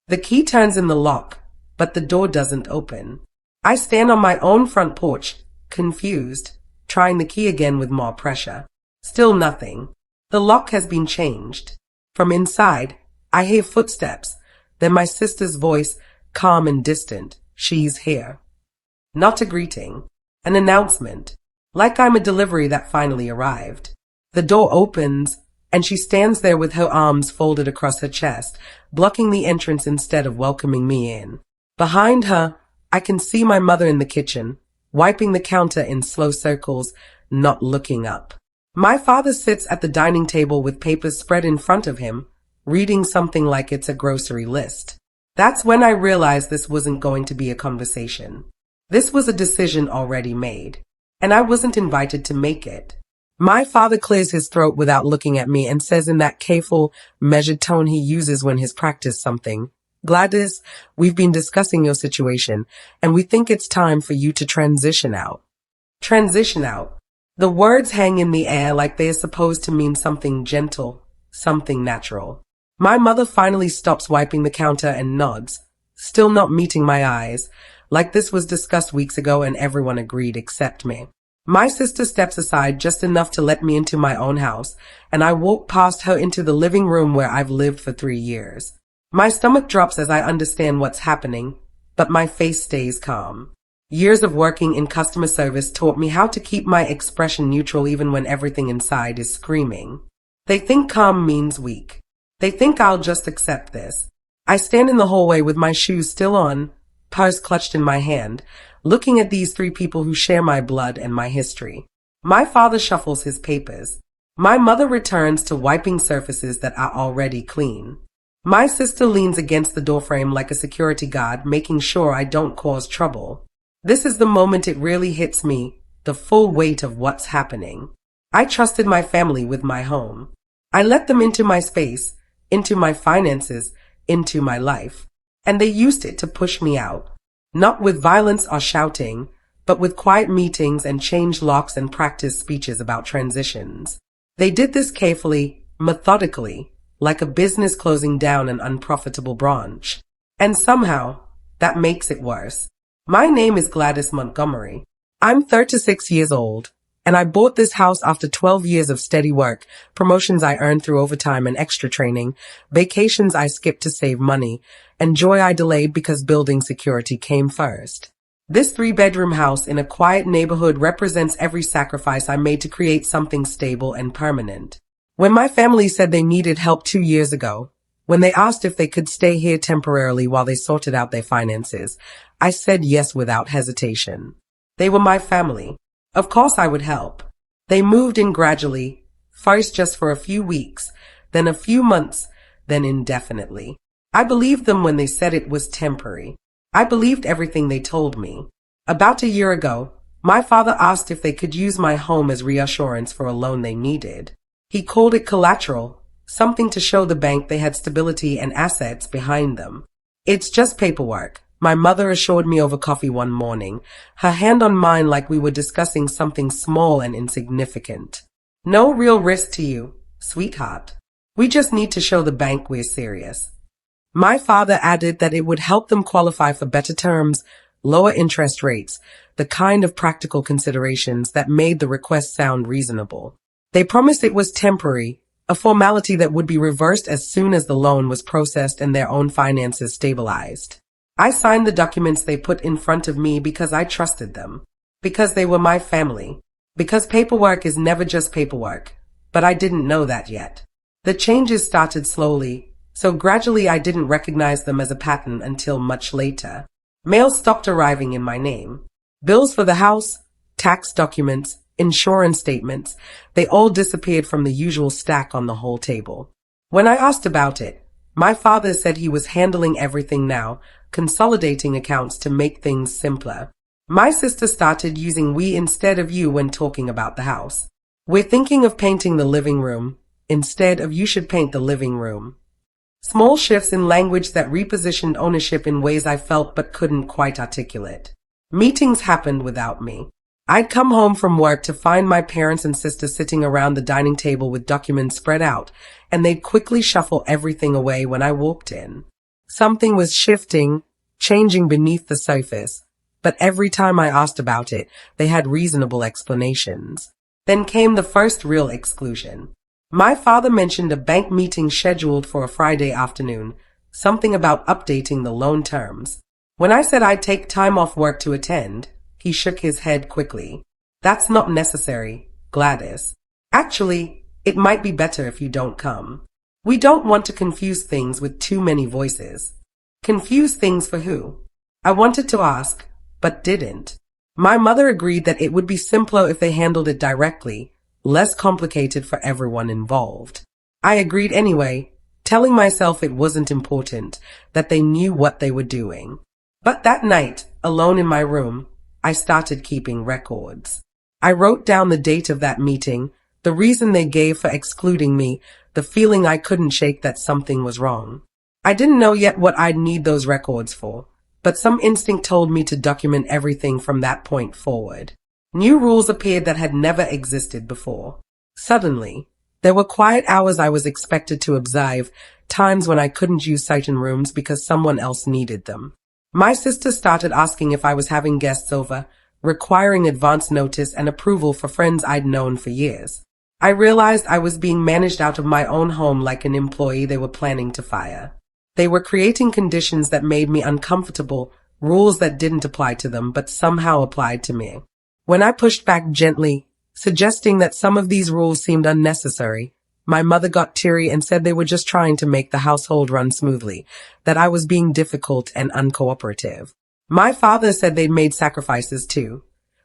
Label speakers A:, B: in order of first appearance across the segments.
A: The key turns in the lock, but the door doesn't open. I stand on my own front porch, confused, trying the key again with more pressure. Still nothing. The lock has been changed. From inside, I hear footsteps, then my sister's voice, calm and distant. She's here. Not a greeting. An announcement. Like I'm a delivery that finally arrived. The door opens, and she stands there with her arms folded across her chest, blocking the entrance instead of welcoming me in. Behind her, I can see my mother in the kitchen, wiping the counter in slow circles, not looking up. My father sits at the dining table with papers spread in front of him, reading something like it's a grocery list. That's when I realized this wasn't going to be a conversation. This was a decision already made, and I wasn't invited to make it. My father clears his throat without looking at me and says in that careful, measured tone he uses when he's practiced something, "Gladys, we've been discussing your situation, and we think it's time for you to transition out." Transition out. The words hang in the air like they are supposed to mean something gentle, something natural. My mother finally stops wiping the counter and nods, still not meeting my eyes, like this was discussed weeks ago and everyone agreed except me. My sister steps aside just enough to let me into my own house, and I walk past her into the living room where I've lived for 3 years. My stomach drops as I understand what's happening, but my face stays calm. Years of working in customer service taught me how to keep my expression neutral even when everything inside is screaming. They think calm means weak. They think I'll just accept this. I stand in the hallway with my shoes still on, purse clutched in my hand, looking at these 3 people who share my blood and my history. My father shuffles his papers. My mother returns to wiping surfaces that are already clean. My sister leans against the doorframe like a security guard, making sure I don't cause trouble. This is the moment it really hits me, the full weight of what's happening. I trusted my family with my home. I let them into my space, into my finances, into my life. And they used it to push me out. Not with violence or shouting, but with quiet meetings and change locks and practice speeches about transitions. They did this carefully, methodically, like a business closing down an unprofitable branch. And somehow, that makes it worse. My name is Gladys Montgomery. I'm 36 years old, and I bought this house after 12 years of steady work, promotions I earned through overtime and extra training, vacations I skipped to save money, and joy I delayed because building security came first. This 3-bedroom house in a quiet neighborhood represents every sacrifice I made to create something stable and permanent. When my family said they needed help 2 years ago, when they asked if they could stay here temporarily while they sorted out their finances, I said yes without hesitation. They were my family. Of course I would help. They moved in gradually, first just for a few weeks, then a few months, then indefinitely. I believed them when they said it was temporary. I believed everything they told me. About a year ago, my father asked if they could use my home as reassurance for a loan they needed. He called it collateral, something to show the bank they had stability and assets behind them. "It's just paperwork," my mother assured me over coffee one morning, her hand on mine like we were discussing something small and insignificant. "No real risk to you, sweetheart. We just need to show the bank we're serious." My father added that it would help them qualify for better terms, lower interest rates, the kind of practical considerations that made the request sound reasonable. They promised it was temporary, a formality that would be reversed as soon as the loan was processed and their own finances stabilized. I signed the documents they put in front of me because I trusted them, because they were my family, because paperwork is never just paperwork, but I didn't know that yet. The changes started slowly, so gradually I didn't recognize them as a pattern until much later. Mail stopped arriving in my name. Bills for the house, tax documents, insurance statements, they all disappeared from the usual stack on the whole table. When I asked about it, my father said he was handling everything now, consolidating accounts to make things simpler. My sister started using we instead of you when talking about the house. "We're thinking of painting the living room, instead of you should paint the living room." Small shifts in language that repositioned ownership in ways I felt but couldn't quite articulate. Meetings happened without me. I'd come home from work to find my parents and sister sitting around the dining table with documents spread out, and they'd quickly shuffle everything away when I walked in. Something was shifting, changing beneath the surface. But every time I asked about it, they had reasonable explanations. Then came the first real exclusion. My father mentioned a bank meeting scheduled for a Friday afternoon, something about updating the loan terms. When I said I'd take time off work to attend, he shook his head quickly. That's not necessary, Gladys. Actually, it might be better if you don't come. We don't want to confuse things with too many voices. Confuse things for who? I wanted to ask, but didn't. My mother agreed that it would be simpler if they handled it directly, less complicated for everyone involved. I agreed anyway, telling myself it wasn't important, that they knew what they were doing. But that night, alone in my room, I started keeping records. I wrote down the date of that meeting, the reason they gave for excluding me, the feeling I couldn't shake that something was wrong. I didn't know yet what I'd need those records for, but some instinct told me to document everything from that point forward. New rules appeared that had never existed before. Suddenly, there were quiet hours I was expected to observe, times when I couldn't use certain rooms because someone else needed them. My sister started asking if I was having guests over, requiring advance notice and approval for friends I'd known for years. I realized I was being managed out of my own home like an employee they were planning to fire. They were creating conditions that made me uncomfortable, rules that didn't apply to them but somehow applied to me. When I pushed back gently, suggesting that some of these rules seemed unnecessary, my mother got teary and said they were just trying to make the household run smoothly, that I was being difficult and uncooperative. My father said they'd made sacrifices too,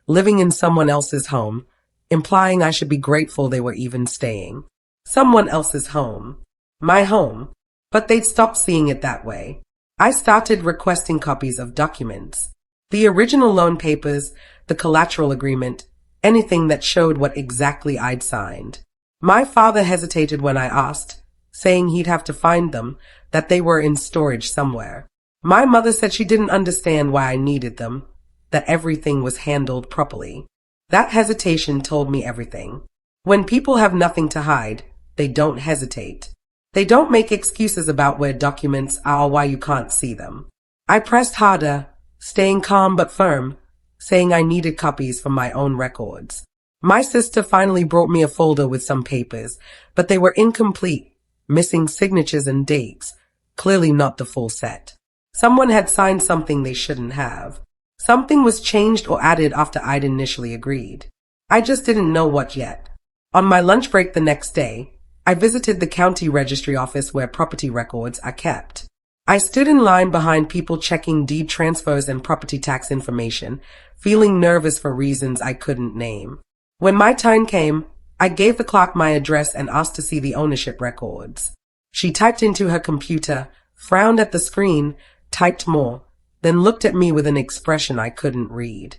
A: living in someone else's home, implying I should be grateful they were even staying. Someone else's home. My home. But they'd stopped seeing it that way. I started requesting copies of documents. The original loan papers, the collateral agreement, anything that showed what exactly I'd signed. My father hesitated when I asked, saying he'd have to find them, that they were in storage somewhere. My mother said she didn't understand why I needed them, that everything was handled properly. That hesitation told me everything. When people have nothing to hide, they don't hesitate. They don't make excuses about where documents are or why you can't see them. I pressed harder, staying calm but firm, saying I needed copies for my own records. My sister finally brought me a folder with some papers, but they were incomplete, missing signatures and dates, clearly not the full set. Someone had signed something they shouldn't have. Something was changed or added after I'd initially agreed. I just didn't know what yet. On my lunch break the next day, I visited the county registry office where property records are kept. I stood in line behind people checking deed transfers and property tax information, feeling nervous for reasons I couldn't name. When my turn came, I gave the clerk my address and asked to see the ownership records. She typed into her computer, frowned at the screen, typed more, then looked at me with an expression I couldn't read.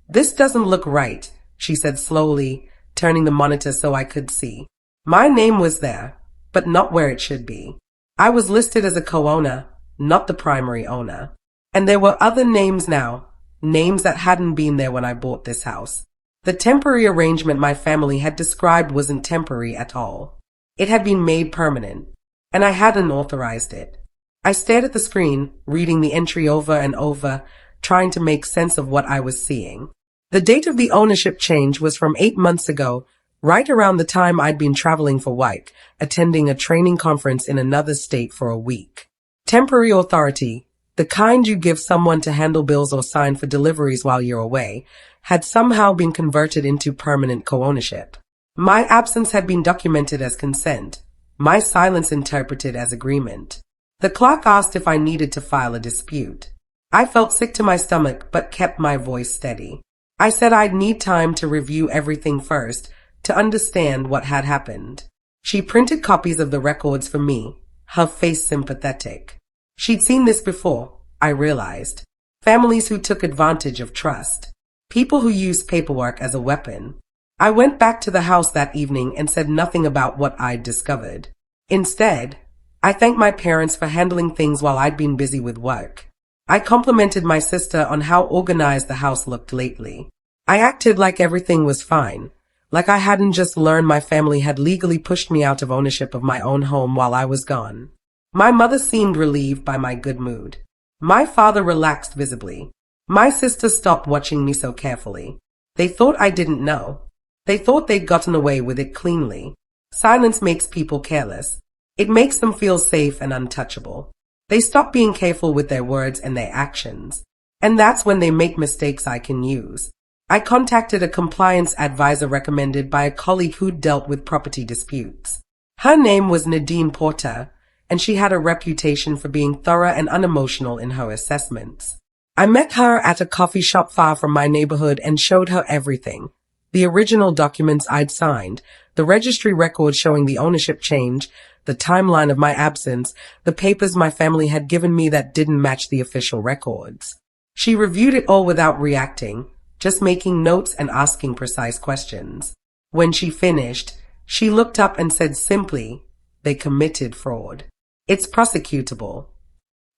A: This doesn't look right, she said slowly, turning the monitor so I could see. My name was there, but not where it should be. I was listed as a co-owner, not the primary owner. And there were other names now, names that hadn't been there when I bought this house. The temporary arrangement my family had described wasn't temporary at all. It had been made permanent, and I hadn't authorized it. I stared at the screen, reading the entry over and over, trying to make sense of what I was seeing. The date of the ownership change was from 8 months ago, right around the time I'd been traveling for work, attending a training conference in another state for a week. Temporary authority, the kind you give someone to handle bills or sign for deliveries while you're away, had somehow been converted into permanent co-ownership. My absence had been documented as consent, my silence interpreted as agreement. The clerk asked if I needed to file a dispute. I felt sick to my stomach but kept my voice steady. I said I'd need time to review everything first, to understand what had happened. She printed copies of the records for me, her face sympathetic. She'd seen this before, I realized. Families who took advantage of trust. People who used paperwork as a weapon. I went back to the house that evening and said nothing about what I'd discovered. Instead, I thanked my parents for handling things while I'd been busy with work. I complimented my sister on how organized the house looked lately. I acted like everything was fine. Like I hadn't just learned my family had legally pushed me out of ownership of my own home while I was gone. My mother seemed relieved by my good mood. My father relaxed visibly. My sister stopped watching me so carefully. They thought I didn't know. They thought they'd gotten away with it cleanly. Silence makes people careless. It makes them feel safe and untouchable. They stop being careful with their words and their actions. And that's when they make mistakes I can use. I contacted a compliance advisor recommended by a colleague who'd dealt with property disputes. Her name was Nadine Porter, and she had a reputation for being thorough and unemotional in her assessments. I met her at a coffee shop far from my neighborhood and showed her everything. The original documents I'd signed, the registry records showing the ownership change, the timeline of my absence, the papers my family had given me that didn't match the official records. She reviewed it all without reacting, just making notes and asking precise questions. When she finished, she looked up and said simply, "They committed fraud. It's prosecutable."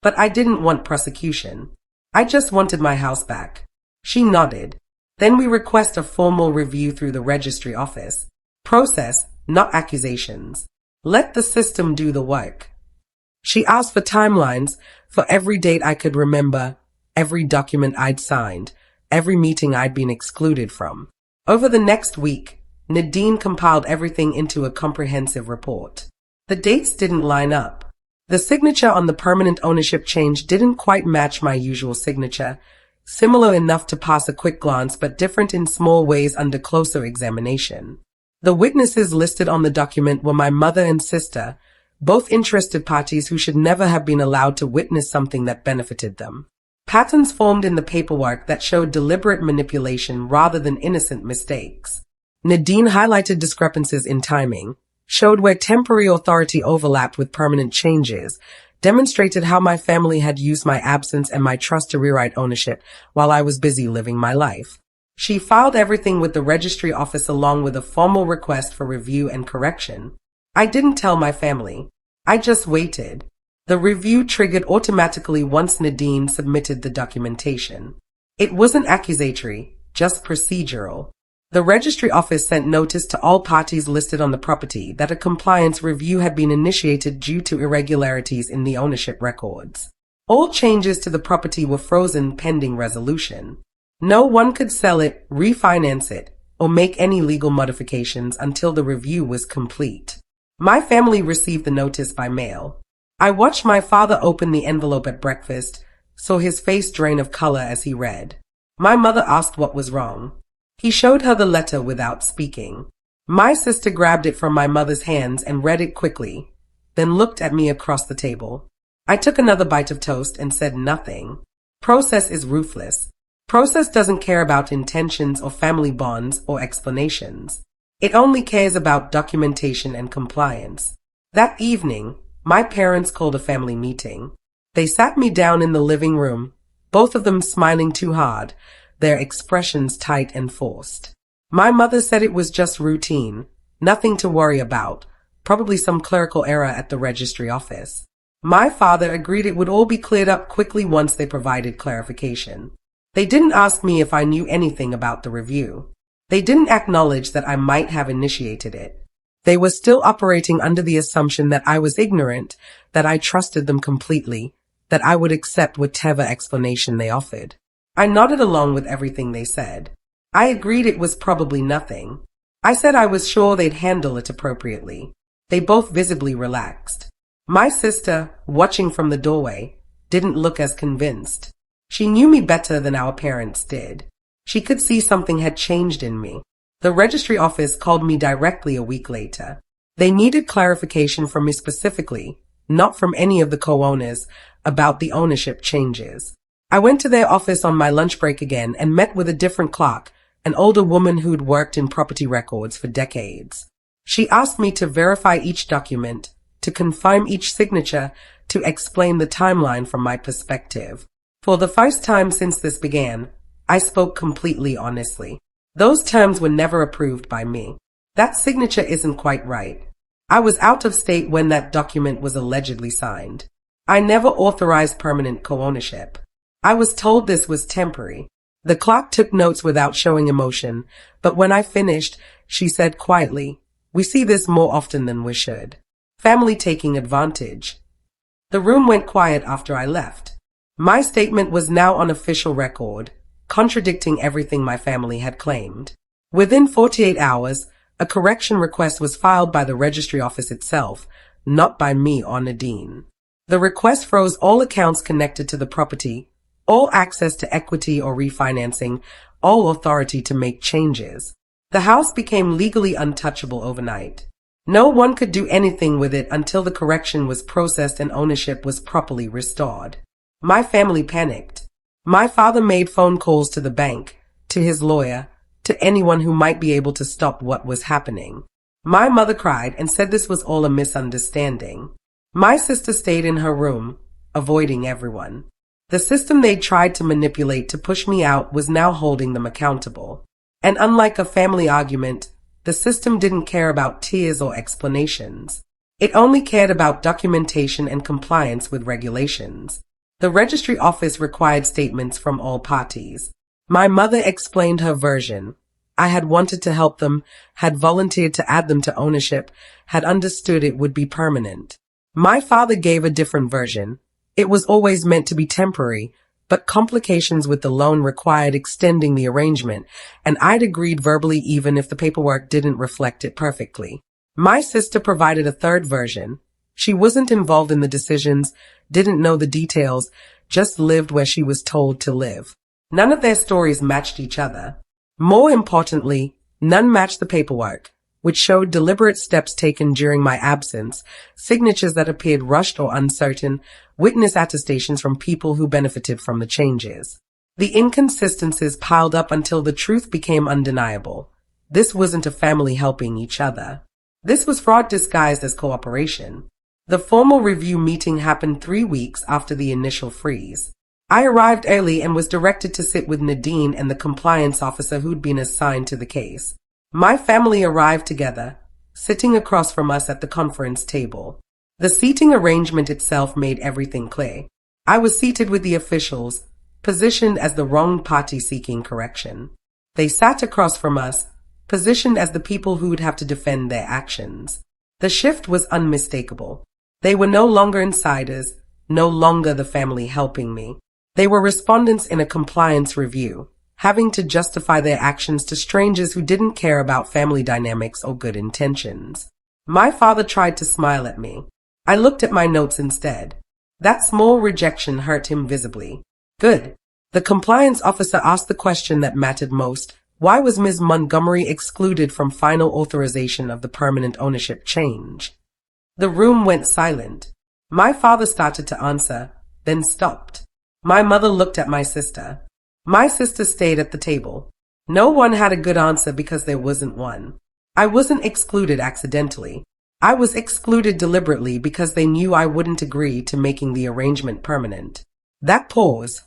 A: But I didn't want prosecution. I just wanted my house back. She nodded. Then we request a formal review through the registry office. Process, not accusations. Let the system do the work. She asked for timelines for every date I could remember, every document I'd signed, every meeting I'd been excluded from. Over the next week, Nadine compiled everything into a comprehensive report. The dates didn't line up. The signature on the permanent ownership change didn't quite match my usual signature, similar enough to pass a quick glance but different in small ways under closer examination. The witnesses listed on the document were my mother and sister, both interested parties who should never have been allowed to witness something that benefited them. Patterns formed in the paperwork that showed deliberate manipulation rather than innocent mistakes. Nadine highlighted discrepancies in timing, showed where temporary authority overlapped with permanent changes, demonstrated how my family had used my absence and my trust to rewrite ownership while I was busy living my life. She filed everything with the registry office along with a formal request for review and correction. I didn't tell my family. I just waited. The review triggered automatically once Nadine submitted the documentation. It wasn't accusatory, just procedural. The registry office sent notice to all parties listed on the property that a compliance review had been initiated due to irregularities in the ownership records. All changes to the property were frozen pending resolution. No one could sell it, refinance it, or make any legal modifications until the review was complete. My family received the notice by mail. I watched my father open the envelope at breakfast, saw his face drain of color as he read. My mother asked what was wrong. He showed her the letter without speaking. My sister grabbed it from my mother's hands and read it quickly, then looked at me across the table. I took another bite of toast and said nothing. Process is ruthless. Process doesn't care about intentions or family bonds or explanations. It only cares about documentation and compliance. That evening, my parents called a family meeting. They sat me down in the living room, both of them smiling too hard, their expressions tight and forced. My mother said it was just routine, nothing to worry about, probably some clerical error at the registry office. My father agreed it would all be cleared up quickly once they provided clarification. They didn't ask me if I knew anything about the review. They didn't acknowledge that I might have initiated it. They were still operating under the assumption that I was ignorant, that I trusted them completely, that I would accept whatever explanation they offered. I nodded along with everything they said. I agreed it was probably nothing. I said I was sure they'd handle it appropriately. They both visibly relaxed. My sister, watching from the doorway, didn't look as convinced. She knew me better than our parents did. She could see something had changed in me. The registry office called me directly a week later. They needed clarification from me specifically, not from any of the co-owners, about the ownership changes. I went to their office on my lunch break again and met with a different clerk, an older woman who'd worked in property records for decades. She asked me to verify each document, to confirm each signature, to explain the timeline from my perspective. For the first time since this began, I spoke completely honestly. Those terms were never approved by me. That signature isn't quite right. I was out of state when that document was allegedly signed. I never authorized permanent co-ownership. I was told this was temporary. The clerk took notes without showing emotion, but when I finished, she said quietly, "We see this more often than we should. Family taking advantage." The room went quiet after I left. My statement was now on official record, contradicting everything my family had claimed. Within 48 hours, a correction request was filed by the registry office itself, not by me or Nadine. The request froze all accounts connected to the property, all access to equity or refinancing, all authority to make changes. The house became legally untouchable overnight. No one could do anything with it until the correction was processed and ownership was properly restored. My family panicked. My father made phone calls to the bank, to his lawyer, to anyone who might be able to stop what was happening. My mother cried and said this was all a misunderstanding. My sister stayed in her room, avoiding everyone. The system they'd tried to manipulate to push me out was now holding them accountable. And unlike a family argument, the system didn't care about tears or explanations. It only cared about documentation and compliance with regulations. The registry office required statements from all parties. My mother explained her version. I had wanted to help them, had volunteered to add them to ownership, had understood it would be permanent. My father gave a different version. It was always meant to be temporary, but complications with the loan required extending the arrangement, and I'd agreed verbally even if the paperwork didn't reflect it perfectly. My sister provided a third version. She wasn't involved in the decisions, didn't know the details, just lived where she was told to live. None of their stories matched each other. More importantly, none matched the paperwork, which showed deliberate steps taken during my absence, signatures that appeared rushed or uncertain, witness attestations from people who benefited from the changes. The inconsistencies piled up until the truth became undeniable. This wasn't a family helping each other. This was fraud disguised as cooperation. The formal review meeting happened 3 weeks after the initial freeze. I arrived early and was directed to sit with Nadine and the compliance officer who'd been assigned to the case. My family arrived together, sitting across from us at the conference table. The seating arrangement itself made everything clear. I was seated with the officials, positioned as the wrong party seeking correction. They sat across from us, positioned as the people who would have to defend their actions. The shift was unmistakable. They were no longer insiders, no longer the family helping me. They were respondents in a compliance review, having to justify their actions to strangers who didn't care about family dynamics or good intentions. My father tried to smile at me. I looked at my notes instead. That small rejection hurt him visibly. Good. The compliance officer asked the question that mattered most. Why was Ms. Montgomery excluded from final authorization of the permanent ownership change? The room went silent. My father started to answer, then stopped. My mother looked at my sister. My sister stayed at the table. No one had a good answer because there wasn't one. I wasn't excluded accidentally. I was excluded deliberately because they knew I wouldn't agree to making the arrangement permanent. That pause,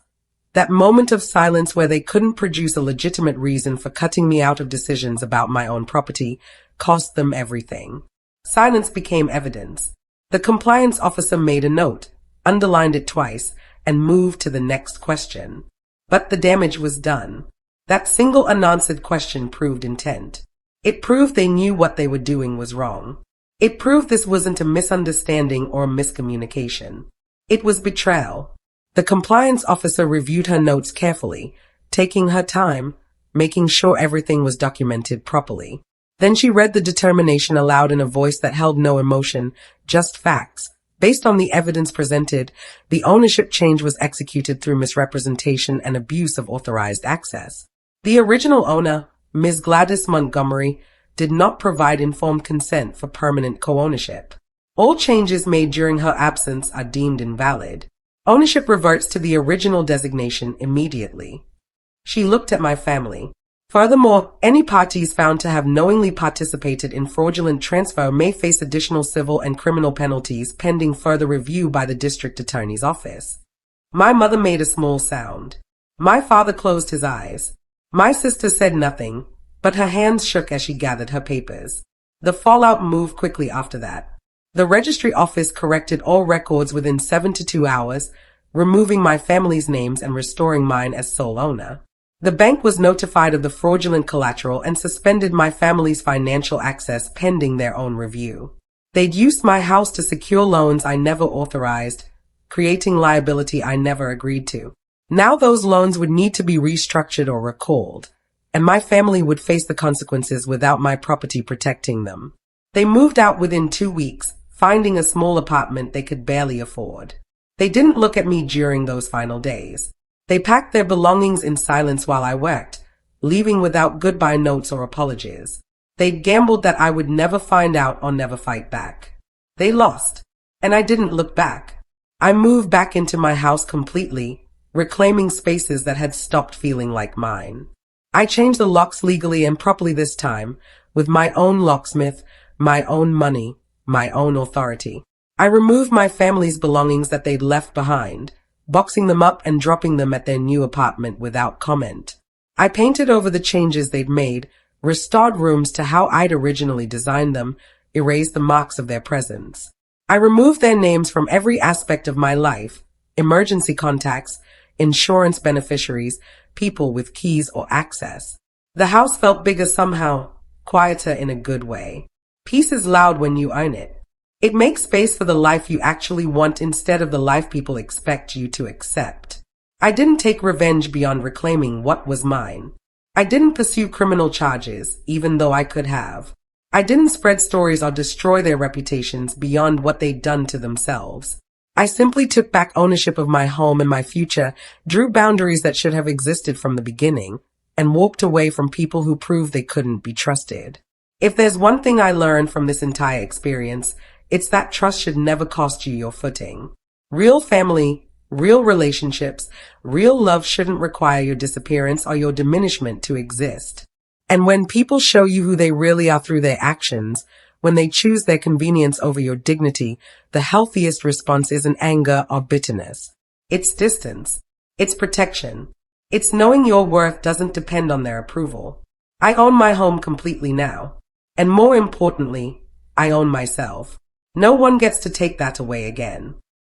A: that moment of silence where they couldn't produce a legitimate reason for cutting me out of decisions about my own property, cost them everything. Silence became evidence. The compliance officer made a note, underlined it twice, and moved to the next question. But the damage was done. That single unanswered question proved intent. It proved they knew what they were doing was wrong. It proved this wasn't a misunderstanding or a miscommunication. It was betrayal. The compliance officer reviewed her notes carefully, taking her time, making sure everything was documented properly. Then she read the determination aloud in a voice that held no emotion, just facts. Based on the evidence presented, the ownership change was executed through misrepresentation and abuse of authorized access. The original owner, Ms. Gladys Montgomery, did not provide informed consent for permanent co-ownership. All changes made during her absence are deemed invalid. Ownership reverts to the original designation immediately. She looked at my family. Furthermore, any parties found to have knowingly participated in fraudulent transfer may face additional civil and criminal penalties pending further review by the district attorney's office. My mother made a small sound. My father closed his eyes. My sister said nothing, but her hands shook as she gathered her papers. The fallout moved quickly after that. The registry office corrected all records within 7 to 2 hours, removing my family's names and restoring mine as sole owner. The bank was notified of the fraudulent collateral and suspended my family's financial access pending their own review. They'd used my house to secure loans I never authorized, creating liability I never agreed to. Now those loans would need to be restructured or recalled, and my family would face the consequences without my property protecting them. They moved out within 2 weeks, finding a small apartment they could barely afford. They didn't look at me during those final days. They packed their belongings in silence while I worked, leaving without goodbye notes or apologies. They'd gambled that I would never find out or never fight back. They lost, and I didn't look back. I moved back into my house completely, reclaiming spaces that had stopped feeling like mine. I changed the locks legally and properly this time, with my own locksmith, my own money, my own authority. I removed my family's belongings that they'd left behind, boxing them up and dropping them at their new apartment without comment. I painted over the changes they'd made, restored rooms to how I'd originally designed them, erased the marks of their presence. I removed their names from every aspect of my life: emergency contacts, insurance beneficiaries, people with keys or access. The house felt bigger somehow, quieter in a good way. Peace is loud when you own it. It makes space for the life you actually want instead of the life people expect you to accept. I didn't take revenge beyond reclaiming what was mine. I didn't pursue criminal charges, even though I could have. I didn't spread stories or destroy their reputations beyond what they'd done to themselves. I simply took back ownership of my home and my future, drew boundaries that should have existed from the beginning, and walked away from people who proved they couldn't be trusted. If there's one thing I learned from this entire experience, it's that trust should never cost you your footing. Real family, real relationships, real love shouldn't require your disappearance or your diminishment to exist. And when people show you who they really are through their actions, when they choose their convenience over your dignity, the healthiest response isn't anger or bitterness. It's distance. It's protection. It's knowing your worth doesn't depend on their approval. I own my home completely now. And more importantly, I own myself. No one gets to take that away again.